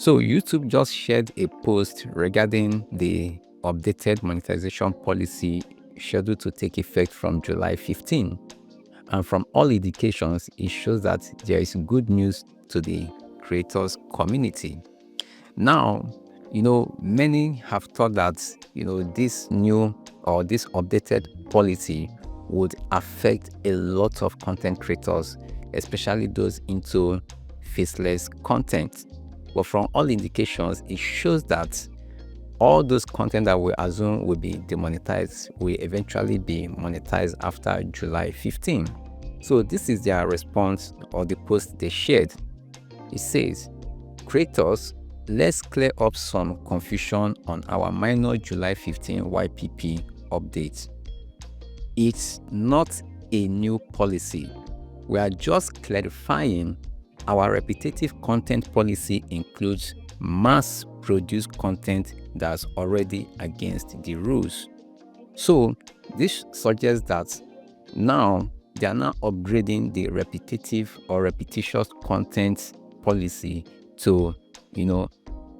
So YouTube just shared a post regarding the updated monetization policy scheduled to take effect from July 15. And from all indications, it shows that there is good news to the creators community. Now, many have thought that, this new or this updated policy would affect a lot of content creators, especially those into faceless content. But from all indications, it shows that all those content that we assume will be demonetized will eventually be monetized after July 15. So this is their response or the post they shared. It says, "Creators, let's clear up some confusion on our minor July 15 YPP update. It's not a new policy. We are just clarifying our repetitive content policy includes mass-produced content that's already against the rules." So this suggests that now they are now upgrading the repetitive or repetitious content policy to,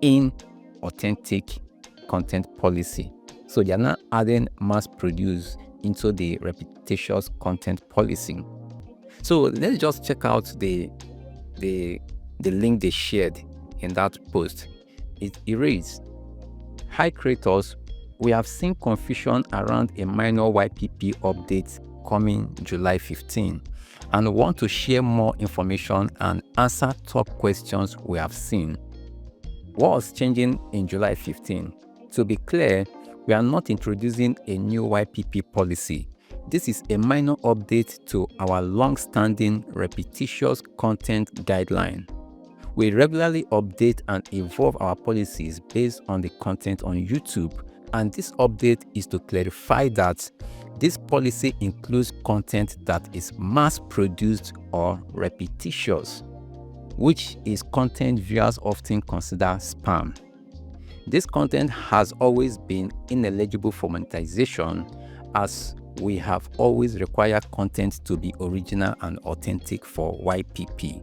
inauthentic content policy. So they are now adding mass-produced into the repetitious content policy. So let's just check out the link they shared in that post. It reads, "Hi creators, we have seen confusion around a minor YPP update coming July 15 and want to share more information and answer top questions we have seen. What was changing in July 15? To be clear, we are not introducing a new YPP policy. This is a minor update to our long-standing repetitious content guideline. We regularly update and evolve our policies based on the content on YouTube, and this update is to clarify that this policy includes content that is mass-produced or repetitious, which is content viewers often consider spam. This content has always been ineligible for monetization, as we have always required content to be original and authentic for YPP.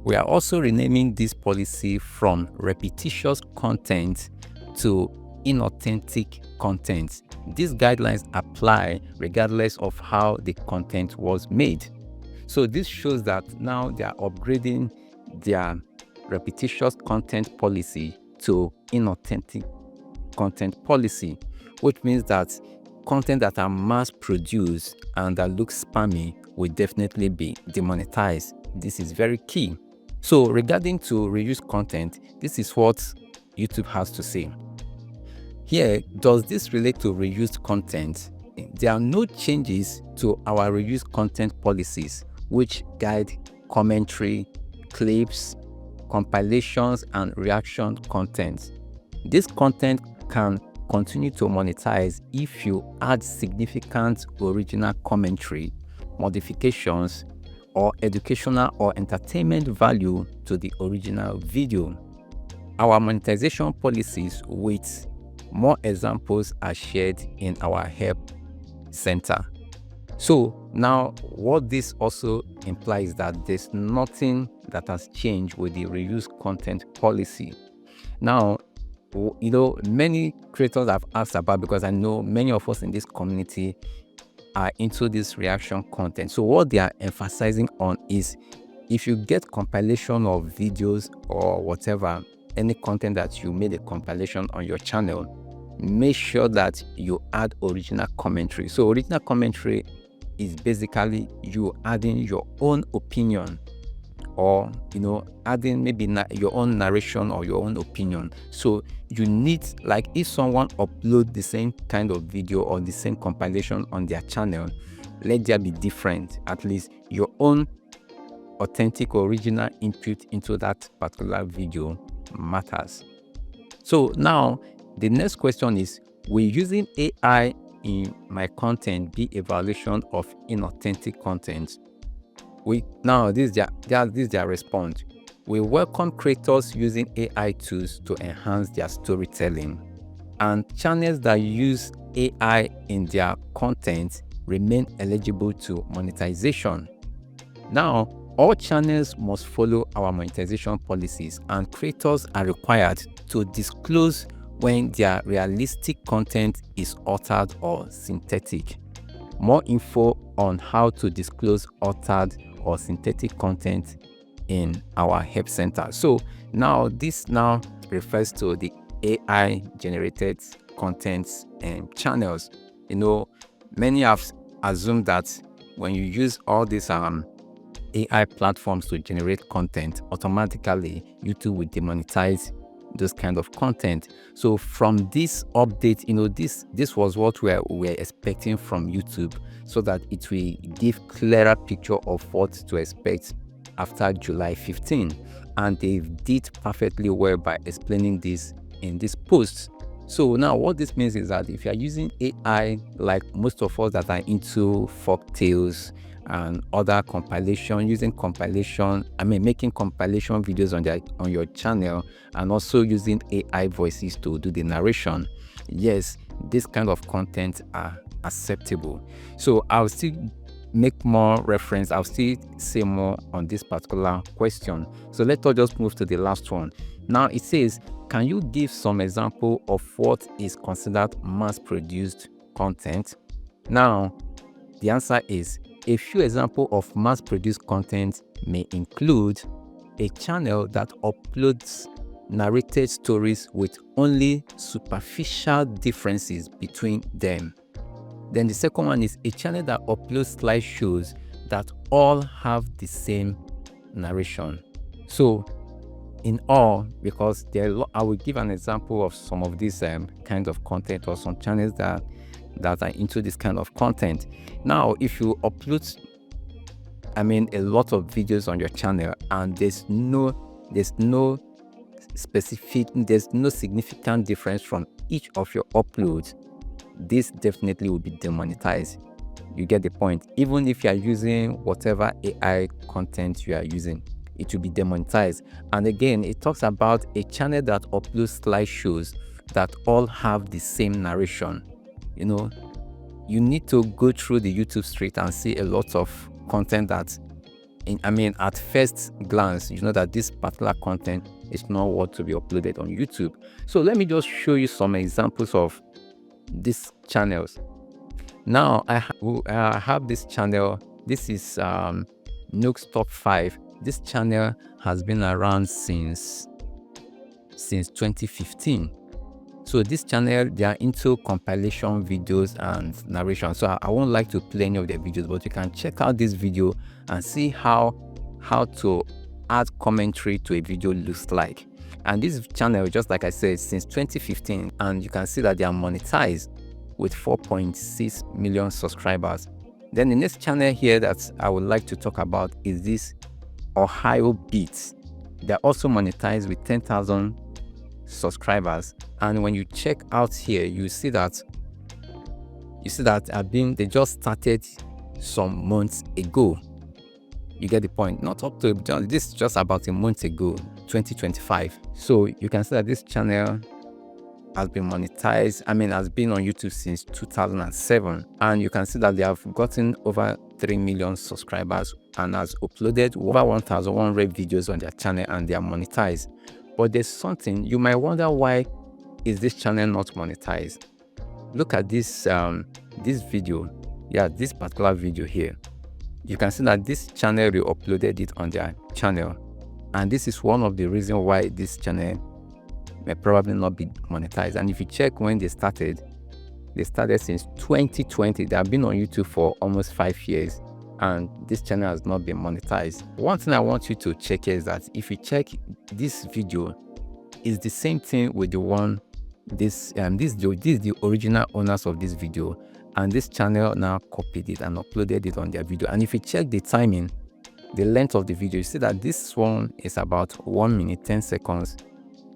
We are also renaming this policy from repetitious content to inauthentic content. These guidelines apply regardless of how the content was made." So this shows that now they are upgrading their repetitious content policy to inauthentic content policy, which means that content that are mass produced and that look spammy will definitely be demonetized. This is very key. So regarding to reused content, this is what YouTube has to say. Here, does this relate to reused content? There are no changes to our reused content policies, which guide commentary, clips, compilations, and reaction content. This content can continue to monetize if you add significant original commentary, modifications, or educational or entertainment value to the original video. Our monetization policies with more examples are shared in our help center. So now what this also implies that there's nothing that has changed with the reused content policy. Now, many creators have asked about, because I know many of us in this community are into this reaction content. So what they are emphasizing on is, if you get compilation of videos or whatever, any content that you made a compilation on your channel, make sure that you add original commentary. So original commentary is basically you adding your own opinion, or adding maybe your own narration or your own opinion. So you need, like, if someone upload the same kind of video or the same compilation on their channel, let there be different. At least your own authentic original input into that particular video matters. So now the next question is, will using AI in my content be a violation of inauthentic content? This is their response. We welcome creators using AI tools to enhance their storytelling, and channels that use AI in their content remain eligible to monetization. Now, All channels must follow our monetization policies, and creators are required to disclose when their realistic content is altered or synthetic. More info on how to disclose altered or synthetic content in our help center. So now this now refers to the AI generated content channels. Many have assumed that when you use all these AI platforms to generate content, automatically YouTube will demonetize those kind of content. So from this update, this was what we were expecting from YouTube, so that it will give clearer picture of what to expect after July 15. And they did perfectly well by explaining this in this post. So now what this means is that if you are using AI, like most of us that are into folktales and other compilation, making compilation videos on your channel, and also using AI voices to do the narration, yes, this kind of content are acceptable. So I'll still make more reference, I'll still say more on this particular question. So let us just move to the last one. Now it says, can you give some example of what is considered mass-produced content? Now the answer is, a few examples of mass-produced content may include a channel that uploads narrated stories with only superficial differences between them. Then the second one is a channel that uploads slideshows that all have the same narration. So in all, because I will give an example of some of these kind of content, or some channels that are into this kind of content. Now, if you upload, a lot of videos on your channel, and there's no significant difference from each of your uploads, this definitely will be demonetized. You get the point? Even if you are using whatever AI content you are using, it will be demonetized. And again, it talks about a channel that uploads slideshows that all have the same narration. You need to go through the YouTube street and see a lot of content that, at first glance, you know that this particular content is not what to be uploaded on YouTube. So let me just show you some examples of these channels. Now I have this channel. This is 𝗏𝗏𝘀 Top 5. This channel has been around since 2015. So this channel, they are into compilation videos and narration. So I won't like to play any of their videos, but you can check out this video and see how to add commentary to a video looks like. And this channel, just like I said, since 2015, and you can see that they are monetized with 4.6 million subscribers. Then the next channel here that I would like to talk about is this 𝗷𝗫𝗀𝗃𝗃. They're also monetized with 10,000 subscribers. And when you check out here, you see that they just started some months ago. You get the point? Not up to, this is just about a month ago, 2025. So you can see that this channel has been monetized, has been on YouTube since 2007. And you can see that they have gotten over 3 million subscribers and has uploaded over 1,100 videos on their channel, and they are monetized. But there's something, you might wonder, why is this channel not monetized? Look at this video. Yeah, this particular video here. You can see that this channel re-uploaded it on their channel. And this is one of the reasons why this channel may probably not be monetized. And if you check when they started since 2020. They have been on YouTube for almost 5 years, and this channel has not been monetized. One thing I want you to check here is that if you check this video, is the same thing with the one, this is the original owners of this video, and this channel now copied it and uploaded it on their video. And if you check the timing, the length of the video, you see that this one is about 1 minute 10 seconds,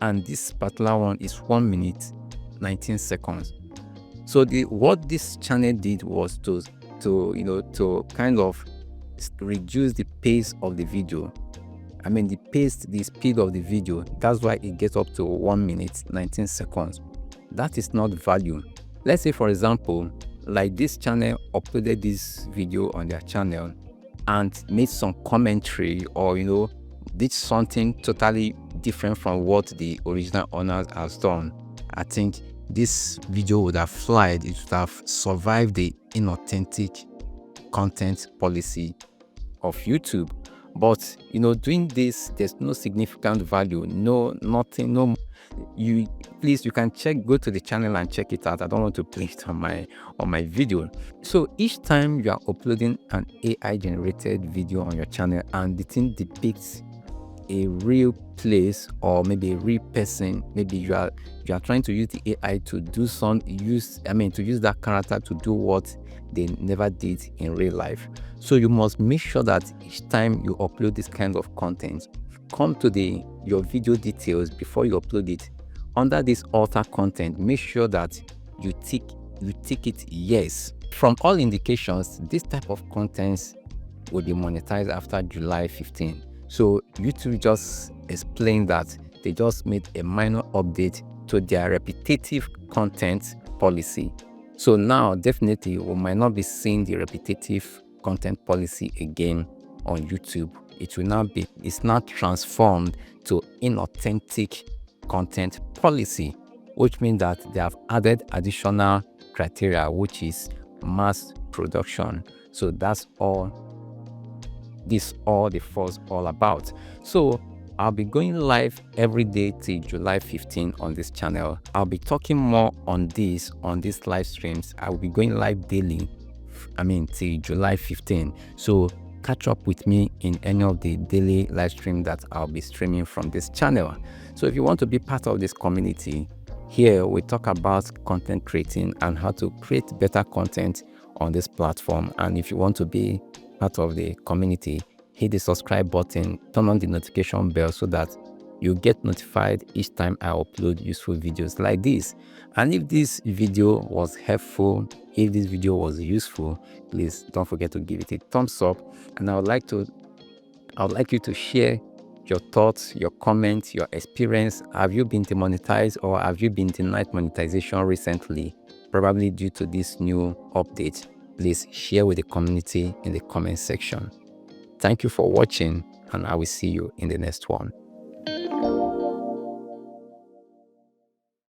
and this particular one is 1 minute 19 seconds. So what this channel did was to kind of reduce the pace of the video. The speed of the video. That's why it gets up to 1 minute 19 seconds. That is not value. Let's say, for example, like this channel uploaded this video on their channel, and made some commentary, or did something totally different from what the original owner has done, I think this video would have flagged. It would have survived the inauthentic content policy of YouTube. But doing this, there's no significant value, nothing. You can go to the channel and check it out. I don't want to play it on my video. So each time you are uploading an AI generated video on your channel and the thing depicts a real place or maybe a real person, maybe you are trying to use the AI to do to use that character to do what they never did in real life. So you must make sure that each time you upload this kind of content, come to your video details before you upload it. Under this alter content, make sure that you tick it yes. From all indications, this type of content will be monetized after July 15. So YouTube just explained that they just made a minor update to their repetitive content policy. So now definitely we might not be seeing the repetitive content policy again on YouTube. It's now transformed to inauthentic content policy, which means that they have added additional criteria, which is mass production. So that's all the fuss all about. So I'll be going live every day till July 15 on this channel. I'll be talking more on these live streams. I will be going live daily till July 15. So catch up with me in any of the daily live stream that I'll be streaming from this channel. So if you want to be part of this community, here we talk about content creating and how to create better content on this platform. And if you want to be part of the community, hit the subscribe button, turn on the notification bell so that you get notified each time I upload useful videos like this. And if this video was helpful, if this video was useful, please don't forget to give it a thumbs up. And I would like you to share your thoughts, your comments, your experience. Have you been demonetized or have you been denied monetization recently, probably due to this new update? Please share with the community in the comment section. Thank you for watching, and I will see you in the next one.